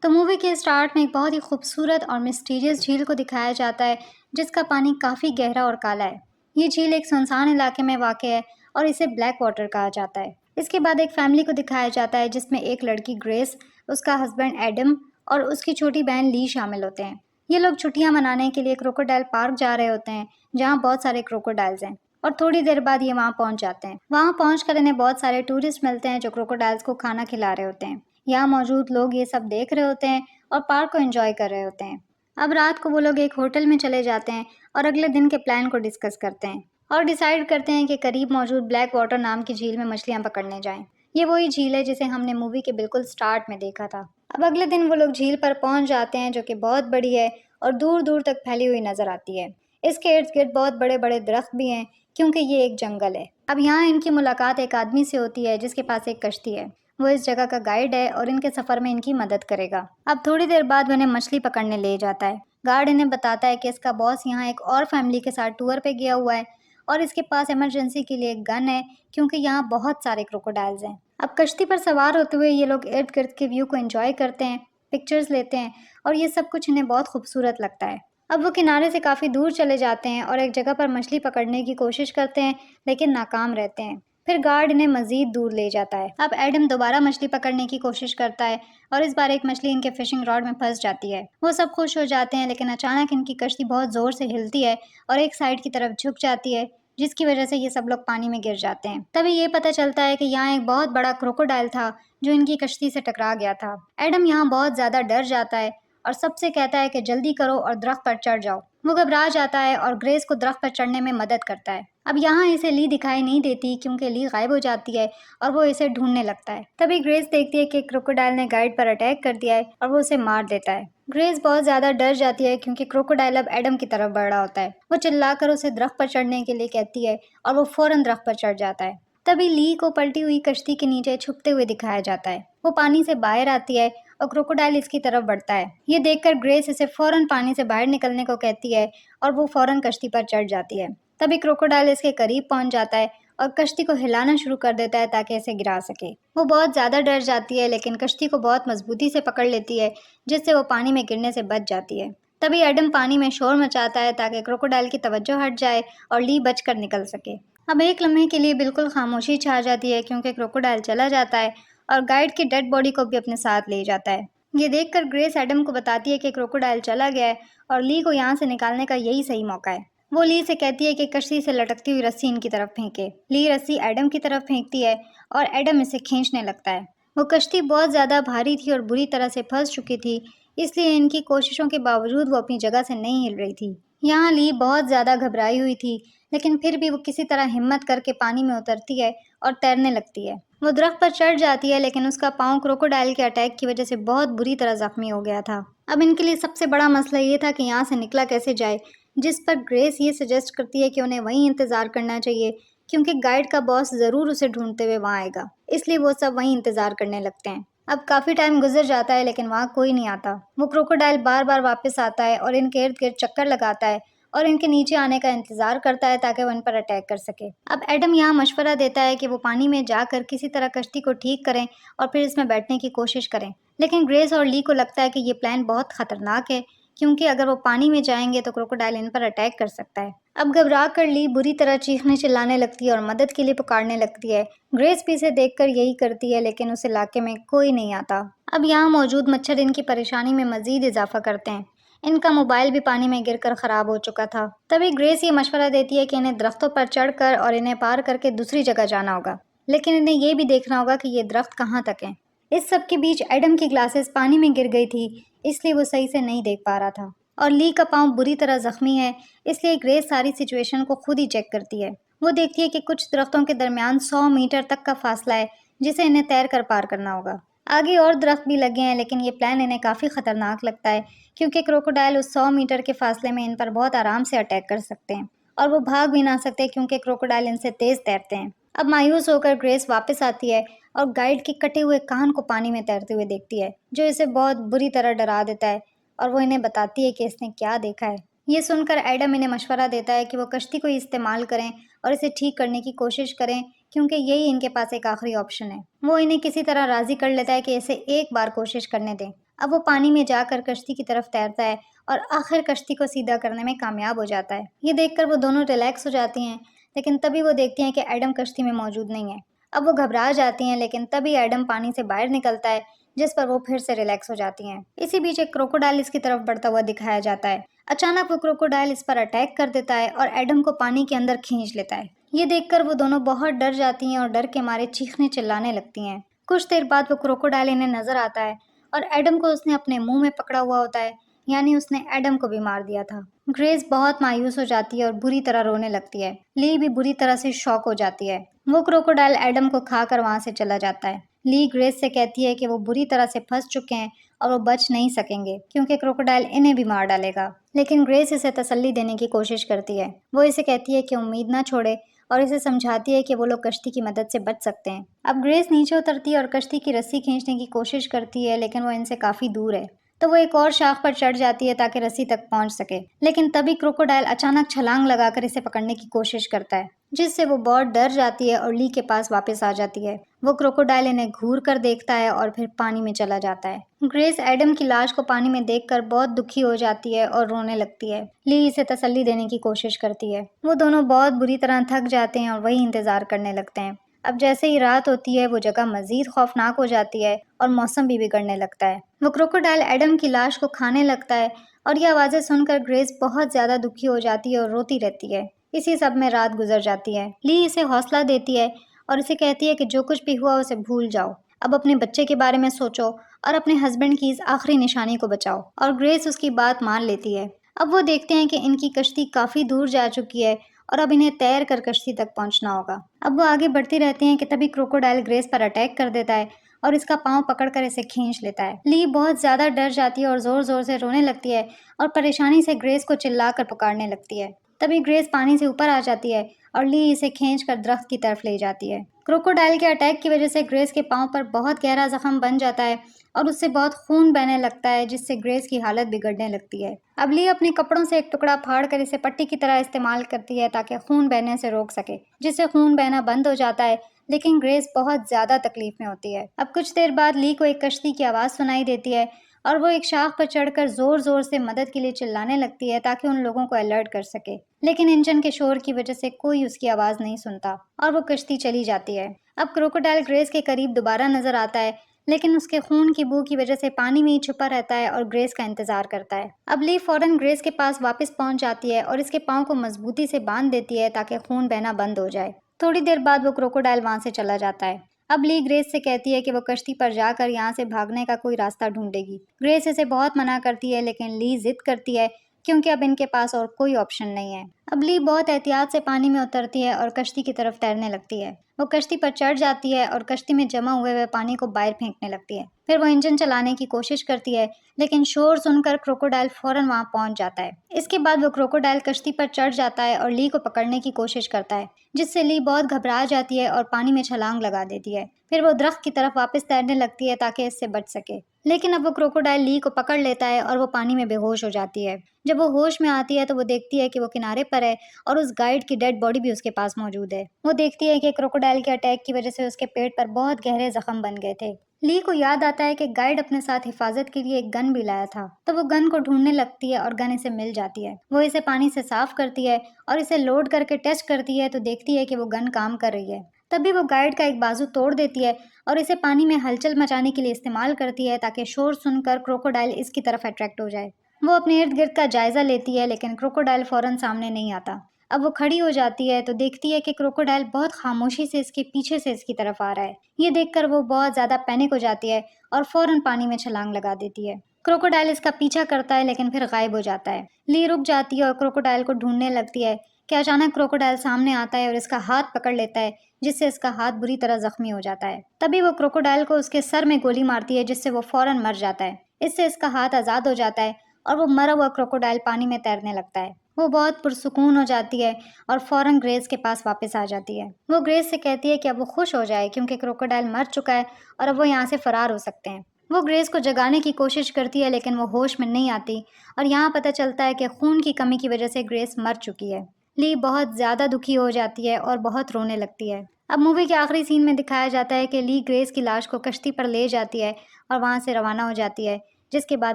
تو مووی کے اسٹارٹ میں ایک بہت ہی خوبصورت اور مسٹیریس جھیل کو دکھایا جاتا ہے جس کا پانی کافی گہرا اور کالا ہے۔ یہ جھیل ایک سنسان علاقے میں واقع ہے اور اسے بلیک واٹر کہا جاتا ہے۔ اس کے بعد ایک فیملی کو دکھایا جاتا ہے جس میں ایک لڑکی گریس، اس کا ہسبینڈ ایڈم اور اس کی چھوٹی بہن لی شامل ہوتے ہیں۔ یہ لوگ چھٹیاں منانے کے لیے کروکوڈائل پارک جا رہے ہوتے ہیں جہاں بہت سارے کروکوڈائلز ہیں، اور تھوڑی دیر بعد یہ وہاں پہنچ جاتے ہیں۔ وہاں پہنچ کر انہیں بہت سارے ٹورسٹ ملتے ہیں جو کروکوڈائلز کو کھانا کھلا رہے ہوتے ہیں۔ یہاں موجود لوگ یہ سب دیکھ رہے ہوتے ہیں اور پارک کو انجوائے کر رہے ہوتے ہیں۔ اب رات کو وہ لوگ ایک ہوٹل میں چلے جاتے ہیں اور اگلے دن کے پلان کو ڈسکس کرتے ہیں اور ڈیسائیڈ کرتے ہیں کہ قریب موجود بلیک واٹر نام کی جھیل میں مچھلیاں پکڑنے جائیں۔ یہ وہی جھیل ہے جسے ہم نے مووی کے بالکل سٹارٹ میں دیکھا تھا۔ اب اگلے دن وہ لوگ جھیل پر پہنچ جاتے ہیں جو کہ بہت بڑی ہے اور دور دور تک پھیلی ہوئی نظر آتی ہے۔ اس کے ارد گرد بہت بڑے بڑے درخت بھی ہیں کیونکہ یہ ایک جنگل ہے۔ اب یہاں ان کی ملاقات ایک آدمی سے ہوتی ہے جس کے پاس ایک کشتی ہے۔ وہ اس جگہ کا گائیڈ ہے اور ان کے سفر میں ان کی مدد کرے گا۔ اب تھوڑی دیر بعد وہ انہیں مچھلی پکڑنے لے جاتا ہے۔ گارڈ انہیں بتاتا ہے کہ اس کا باس یہاں ایک اور فیملی کے ساتھ ٹور پہ گیا ہوا ہے اور اس کے پاس ایمرجنسی کے لیے ایک گن ہے کیونکہ یہاں بہت سارے کروکوڈائلز ہیں۔ اب کشتی پر سوار ہوتے ہوئے یہ لوگ ارد گرد کے ویو کو انجوائے کرتے ہیں، پکچرز لیتے ہیں اور یہ سب کچھ انہیں بہت خوبصورت لگتا ہے۔ اب وہ کنارے سے کافی دور چلے جاتے ہیں اور ایک جگہ پر مچھلی پکڑنے کی کوشش کرتے ہیں لیکن ناکام رہتے ہیں۔ پھر گارڈ انہیں مزید دور لے جاتا ہے۔ اب ایڈم دوبارہ مچھلی پکڑنے کی کوشش کرتا ہے اور اس بار ایک مچھلی ان کے فشنگ راڈ میں پھنس جاتی ہے۔ وہ سب خوش ہو جاتے ہیں لیکن اچانک ان کی کشتی بہت زور سے ہلتی ہے اور ایک سائڈ کی طرف جھک جاتی ہے جس کی وجہ سے یہ سب لوگ پانی میں گر جاتے ہیں۔ تبھی یہ پتہ چلتا ہے کہ یہاں ایک بہت بڑا کروکوڈائل تھا جو ان کی کشتی سے ٹکرا گیا تھا۔ ایڈم یہاں بہت زیادہ ڈر جاتا ہے اور سب سے کہتا ہے کہ جلدی کرو اور درخت پر چڑھ جاؤ۔ وہ گھبرا جاتا ہے اور گریس کو درخت پر چڑھنے میں مدد کرتا ہے۔ اب یہاں اسے لی دکھائی نہیں دیتی کیونکہ لی غائب ہو جاتی ہے اور وہ اسے ڈھونڈنے لگتا ہے۔ تبھی گریس دیکھتی ہے کہ کروکوڈائل نے گائیڈ پر اٹیک کر دیا ہے اور وہ اسے مار دیتا ہے۔ گریس بہت زیادہ ڈر جاتی ہے کیونکہ کروکوڈائل اب ایڈم کی طرف بڑھ رہا ہوتا ہے۔ وہ چلا کر اسے درخت پر چڑھنے کے لیے کہتی ہے اور وہ فوراً درخت پر چڑھ جاتا ہے۔ تبھی لی کو پلٹی ہوئی کشتی کے نیچے چھپتے ہوئے دکھایا جاتا ہے۔ وہ پانی سے باہر آتی ہے اور کروکوڈائل اس کی طرف بڑھتا ہے۔ یہ دیکھ کر گریس اسے فوراً پانی سے باہر نکلنے کو کہتی ہے اور وہ فوراً کشتی پر چڑھ جاتی ہے۔ تبھی کروکوڈائل اس کے قریب پہنچ جاتا ہے اور کشتی کو ہلانا شروع کر دیتا ہے تاکہ اسے گرا سکے۔ وہ بہت زیادہ ڈر جاتی ہے لیکن کشتی کو بہت مضبوطی سے پکڑ لیتی ہے جس سے وہ پانی میں گرنے سے بچ جاتی ہے۔ تبھی ایڈم پانی میں شور مچاتا ہے تاکہ کروکوڈائل کی توجہ ہٹ جائے اور لی بچ کر نکل سکے۔ اب ایک لمحے کے لیے بالکل خاموشی چھا جاتی ہے کیونکہ کروکوڈائل چلا جاتا ہے اور گائیڈ کی ڈیڈ باڈی کو بھی اپنے ساتھ لے جاتا ہے۔ یہ دیکھ کر گریس ایڈم کو بتاتی ہے کہ کروکوڈائل چلا گیا ہے اور لی کو یہاں سے نکالنے کا یہی صحیح موقع ہے۔ وہ لی سے کہتی ہے کہ کشتی سے لٹکتی ہوئی رسی ان کی طرف پھینکے۔ لی رسی ایڈم کی طرف پھینکتی ہے اور ایڈم اسے کھینچنے لگتا ہے۔ وہ کشتی بہت زیادہ بھاری تھی اور بری طرح سے پھنس چکی تھی، اس لیے ان کی کوششوں کے باوجود وہ اپنی جگہ سے نہیں ہل رہی تھی۔ یہاں لی بہت زیادہ گھبرائی ہوئی تھی لیکن پھر بھی وہ کسی طرح ہمت کر کے پانی میں اترتی ہے اور تیرنے لگتی ہے۔ وہ درخت پر چڑھ جاتی ہے لیکن اس کا پاؤں کروکوڈائل کے اٹیک کی وجہ سے بہت بری طرح زخمی ہو گیا تھا۔ اب ان کے لیے سب سے بڑا مسئلہ یہ تھا کہ یہاں سے نکلا کیسے جائے، جس پر گریس یہ سجیسٹ کرتی ہے کہ انہیں وہیں انتظار کرنا چاہیے کیونکہ گائیڈ کا باس ضرور اسے ڈھونڈتے ہوئے وہاں آئے گا، اس لیے وہ سب وہیں انتظار کرنے لگتے ہیں۔ اب کافی ٹائم گزر جاتا ہے لیکن وہاں کوئی نہیں آتا۔ وہ کروکوڈائل بار بار واپس آتا ہے اور ان کے ارد گرد چکر لگاتا ہے اور ان کے نیچے آنے کا انتظار کرتا ہے تاکہ وہ ان پر اٹیک کر سکے۔ اب ایڈم یہاں مشورہ دیتا ہے کہ وہ پانی میں جا کر کسی طرح کشتی کو ٹھیک کریں اور پھر اس میں بیٹھنے کی کوشش کریں، لیکن گریس اور لی کو لگتا ہے کہ یہ پلان بہت خطرناک ہے کیونکہ اگر وہ پانی میں جائیں گے تو کروکوڈائل ان پر اٹیک کر سکتا ہے۔ اب گھبرا کر لی بری طرح چیخنے چلانے لگتی ہے اور مدد کے لیے پکارنے لگتی ہے۔ گریس بھی اسے دیکھ کر یہی کرتی ہے لیکن اس علاقے میں کوئی نہیں آتا۔ اب یہاں موجود مچھر ان کی پریشانی میں مزید اضافہ کرتے ہیں۔ ان کا موبائل بھی پانی میں گر کر خراب ہو چکا تھا۔ تبھی گریس یہ مشورہ دیتی ہے کہ انہیں درختوں پر چڑھ کر اور انہیں پار کر کے دوسری جگہ جانا ہوگا، لیکن انہیں یہ بھی دیکھنا ہوگا کہ یہ درخت کہاں تک ہیں۔ اس سب کے بیچ ایڈم کی گلاسز پانی میں گر گئی تھی اس لیے وہ صحیح سے نہیں دیکھ پا رہا تھا اور لی کا پاؤں بری طرح زخمی ہے، اس لیے گریس ساری سچویشن کو خود ہی چیک کرتی ہے۔ وہ دیکھتی ہے کہ کچھ درختوں کے درمیان 100 میٹر تک کا فاصلہ ہے جسے انہیں تیر کر پار کرنا ہوگا۔ آگے اور درخت بھی لگے ہیں لیکن یہ پلان انہیں کافی خطرناک لگتا ہے کیونکہ کروکوڈائل اس 100 میٹر کے فاصلے میں ان پر بہت آرام سے اٹیک کر سکتے ہیں اور وہ بھاگ بھی نہ سکتے کیونکہ کروکوڈائل ان سے تیز تیرتے ہیں۔ اب مایوس ہو کر گریس واپس آتی ہے اور گائیڈ کے کٹے ہوئے کان کو پانی میں تیرتے ہوئے دیکھتی ہے جو اسے بہت بری طرح ڈرا دیتا ہے اور وہ انہیں بتاتی ہے کہ اس نے کیا دیکھا ہے۔ یہ سن کر ایڈم انہیں مشورہ دیتا ہے کہ وہ کشتی کو استعمال کریں اور اسے ٹھیک کرنے کی کوشش کریں کیونکہ یہی ان کے پاس ایک آخری آپشن ہے۔ وہ انہیں کسی طرح راضی کر لیتا ہے کہ اسے ایک بار کوشش کرنے دیں۔ اب وہ پانی میں جا کر کشتی کی طرف تیرتا ہے اور آخر کشتی کو سیدھا کرنے میں کامیاب ہو جاتا ہے۔ یہ دیکھ کر وہ دونوں ریلیکس ہو جاتی ہیں، لیکن تبھی وہ دیکھتی ہیں کہ ایڈم کشتی میں موجود نہیں ہے۔ اب وہ گھبرا جاتی ہیں، لیکن تبھی ایڈم پانی سے باہر نکلتا ہے، جس پر وہ پھر سے ریلیکس ہو جاتی ہیں۔ اسی بیچ ایک کروکوڈائل اس کی طرف بڑھتا ہوا دکھایا جاتا ہے۔ اچانک وہ کروکوڈائل اس پر اٹیک کر دیتا ہے اور ایڈم کو پانی کے اندر کھینچ لیتا ہے۔ یہ دیکھ کر وہ دونوں بہت ڈر جاتی ہیں اور ڈر کے مارے چیخنے چلانے لگتی ہیں۔ کچھ دیر بعد وہ کروکوڈائل انہیں نظر آتا ہے اور ایڈم کو اس نے اپنے منہ میں پکڑا ہوا ہوتا ہے، یعنی اس نے ایڈم کو بھی مار دیا تھا۔ گریس بہت مایوس ہو جاتی ہے اور بری طرح رونے لگتی ہے۔ لی بھی بری طرح سے شاک ہو جاتی ہے۔ وہ کروکوڈائل ایڈم کو کھا کر وہاں سے چلا جاتا ہے۔ لی گریس سے کہتی ہے کہ وہ بری طرح سے پھنس چکے ہیں اور وہ بچ نہیں سکیں گے کیونکہ کروکوڈائل انہیں بھی مار ڈالے گا، لیکن گریس اسے تسلی دینے کی کوشش کرتی ہے۔ وہ اسے کہتی ہے کہ امید نہ چھوڑے اور اسے سمجھاتی ہے کہ وہ لوگ کشتی کی مدد سے بچ سکتے ہیں۔ اب گریس نیچے اترتی ہے اور کشتی کی رسی کھینچنے کی کوشش کرتی ہے، لیکن وہ ان سے کافی دور ہے، تو وہ ایک اور شاخ پر چڑھ جاتی ہے تاکہ رسی تک پہنچ سکے، لیکن تبھی کروکوڈائل اچانک چھلانگ لگا کر اسے پکڑنے کی کوشش کرتا ہے، جس سے وہ بہت ڈر جاتی ہے اور لی کے پاس واپس آ جاتی ہے۔ وہ کروکوڈائل انہیں گھور کر دیکھتا ہے اور پھر پانی میں چلا جاتا ہے۔ گریس ایڈم کی لاش کو پانی میں دیکھ کر بہت دکھی ہو جاتی ہے اور رونے لگتی ہے۔ لی اسے تسلی دینے کی کوشش کرتی ہے۔ وہ دونوں بہت بری طرح تھک جاتے ہیں اور وہی انتظار کرنے لگتے ہیں۔ اب جیسے ہی رات ہوتی ہے وہ جگہ مزید خوفناک ہو جاتی ہے اور موسم بھی بگڑنے لگتا ہے۔ وہ کروکوڈائل ایڈم کی لاش کو کھانے لگتا ہے اور یہ آوازیں سن کر گریس بہت زیادہ دکھی ہو جاتی ہے اور روتی رہتی ہے۔ اسی سب میں رات گزر جاتی ہے۔ لی اسے حوصلہ دیتی ہے اور اسے کہتی ہے کہ جو کچھ بھی ہوا اسے بھول جاؤ، اب اپنے بچے کے بارے میں سوچو اور اپنے ہسبینڈ کی اس آخری نشانی کو بچاؤ، اور گریس اس کی بات مان لیتی ہے۔ اب وہ دیکھتے ہیں کہ ان کی کشتی کافی دور جا چکی ہے اور اب انہیں تیر کر کشتی تک پہنچنا ہوگا۔ اب وہ آگے بڑھتی رہتے ہیں کہ تبھی کروکوڈائل گریس پر اٹیک کر دیتا ہے اور اس کا پاؤں پکڑ کر اسے کھینچ لیتا ہے۔ لی بہت زیادہ ڈر جاتی ہے اور زور زور سے رونے لگتی ہے اور پریشانی سے گریس کو چلا کر پکارنے لگتی ہے۔ تبھی گریس پانی سے اوپر آ جاتی ہے اور لی اسے کھینچ کر درخت کی طرف لے جاتی ہے۔ کروکوڈائل کے اٹیک کی وجہ سے گریس کے پاؤں پر بہت گہرا زخم بن جاتا ہے اور اس سے بہت خون بہنے لگتا ہے، جس سے گریس کی حالت بگڑنے لگتی ہے۔ اب لی اپنے کپڑوں سے ایک ٹکڑا پھاڑ کر اسے پٹی کی طرح استعمال کرتی ہے تاکہ خون بہنے سے روک سکے، جس سے خون بہنا بند ہو جاتا ہے، لیکن گریس بہت زیادہ تکلیف میں ہوتی ہے۔ اب کچھ دیر بعد لی کو ایک کشتی کی آواز سنائی دیتی ہے اور وہ ایک شاخ پر چڑھ کر زور زور سے مدد کے لیے چلانے لگتی ہے تاکہ ان لوگوں کو الرٹ کر سکے، لیکن انجن کے شور کی وجہ سے کوئی اس کی آواز نہیں سنتا اور وہ کشتی چلی جاتی ہے۔ اب کروکوڈائل گریس کے قریب دوبارہ نظر آتا ہے، لیکن اس کے خون کی بو کی وجہ سے پانی میں ہی چھپا رہتا ہے اور گریس کا انتظار کرتا ہے۔ اب لی فوراً گریس کے پاس واپس پہنچ جاتی ہے اور اس کے پاؤں کو مضبوطی سے باندھ دیتی ہے تاکہ خون بہنا بند ہو جائے۔ تھوڑی دیر بعد وہ کروکوڈائل وہاں سے چلا جاتا ہے۔ اب لی گریس سے کہتی ہے کہ وہ کشتی پر جا کر یہاں سے بھاگنے کا کوئی راستہ ڈھونڈے گی۔ گریس اسے بہت منع کرتی ہے، لیکن لی ضد کرتی ہے کیونکہ اب ان کے پاس اور کوئی آپشن نہیں ہے۔ اب لی بہت احتیاط سے پانی میں اترتی ہے اور کشتی کی طرف تیرنے لگتی ہے۔ وہ کشتی پر چڑھ جاتی ہے اور کشتی میں جمع ہوئے پانی کو باہر پھینکنے لگتی ہے۔ پھر وہ انجن چلانے کی کوشش کرتی ہے، لیکن شور سن کر کروکوڈائل فوراً وہاں پہنچ جاتا ہے۔ اس کے بعد وہ کروکوڈائل کشتی پر چڑھ جاتا ہے اور لی کو پکڑنے کی کوشش کرتا ہے، جس سے لی بہت گھبرا جاتی ہے اور پانی میں چھلانگ لگا دیتی ہے۔ پھر وہ درخت کی طرف واپس تیرنے لگتی ہے تاکہ اس سے بچ سکے، لیکن اب وہ کروکوڈائل لی کو پکڑ لیتا ہے اور وہ پانی میں بے ہوش ہو جاتی ہے۔ جب وہ ہوش میں آتی ہے تو وہ دیکھتی ہے کہ وہ کنارے پر ہے اور اس گائیڈ کی ڈیڈ باڈی بھی اس کے پاس موجود ہے۔ وہ دیکھتی ہے کہ کروکوڈائل کے اٹیک کی وجہ سے اس کے پیٹ پر بہت گہرے زخم بن گئے تھے۔ لی کو یاد آتا ہے کہ گائیڈ اپنے ساتھ حفاظت کے لیے ایک گن بھی لایا تھا، تو وہ گن کو ڈھونڈنے لگتی ہے اور گن اسے مل جاتی ہے۔ وہ اسے پانی سے صاف کرتی ہے اور اسے لوڈ کر کے ٹیسٹ کرتی ہے تو دیکھتی ہے کہ وہ گن کام کر رہی ہے۔ تبھی وہ گائیڈ کا ایک بازو توڑ دیتی ہے اور اسے پانی میں ہلچل مچانے کے لیے استعمال کرتی ہے تاکہ شور سن کر کروکوڈائل اس کی طرف اٹریکٹ ہو جائے۔ وہ اپنے ارد گرد کا جائزہ لیتی ہے، لیکن کروکوڈائل فوراً سامنے نہیں آتا۔ اب وہ کھڑی ہو جاتی ہے تو دیکھتی ہے کہ کروکوڈائل بہت خاموشی سے اس کے پیچھے سے اس کی طرف آ رہا ہے۔ یہ دیکھ کر وہ بہت زیادہ پینک ہو جاتی ہے اور فوراً پانی میں چھلانگ لگا دیتی ہے۔ کروکوڈائل اس کا پیچھا کرتا ہے لیکن پھر غائب ہو جاتا ہے۔ لی رک جاتی ہے اور کروکوڈائل کو ڈھونڈنے لگتی ہے کہ اچانک کروکوڈائل سامنے آتا ہے اور اس کا ہاتھ پکڑ لیتا ہے، جس سے اس کا ہاتھ بری طرح زخمی ہو جاتا ہے۔ تبھی وہ کروکوڈائل کو اس کے سر میں گولی مارتی ہے، جس سے وہ فوراً مر جاتا ہے۔ اس سے اس کا ہاتھ آزاد ہو جاتا ہے اور وہ مرا ہوا کروکوڈائل پانی میں تیرنے لگتا ہے۔ وہ بہت پرسکون ہو جاتی ہے اور فوراً گریس کے پاس واپس آ جاتی ہے۔ وہ گریس سے کہتی ہے کہ اب وہ خوش ہو جائے کیونکہ کروکوڈائل مر چکا ہے اور اب وہ یہاں سے فرار ہو سکتے ہیں۔ وہ گریس کو جگانے کی کوشش کرتی ہے لیکن وہ ہوش میں نہیں آتی اور یہاں پتہ چلتا ہے کہ خون کی کمی کی وجہ سے گریس مر چکی ہے۔ لی بہت زیادہ دکھی ہو جاتی ہے اور بہت رونے لگتی ہے۔ اب مووی کے آخری سین میں دکھایا جاتا ہے کہ لی گریس کی لاش کو کشتی پر لے جاتی ہے اور وہاں سے روانہ ہو جاتی ہے۔ جس کے بعد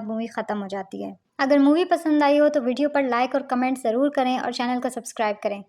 مووی ختم ہو جاتی ہے۔ اگر مووی پسند آئی ہو تو ویڈیو پر لائک اور کمنٹ ضرور کریں اور چینل کو سبسکرائب کریں۔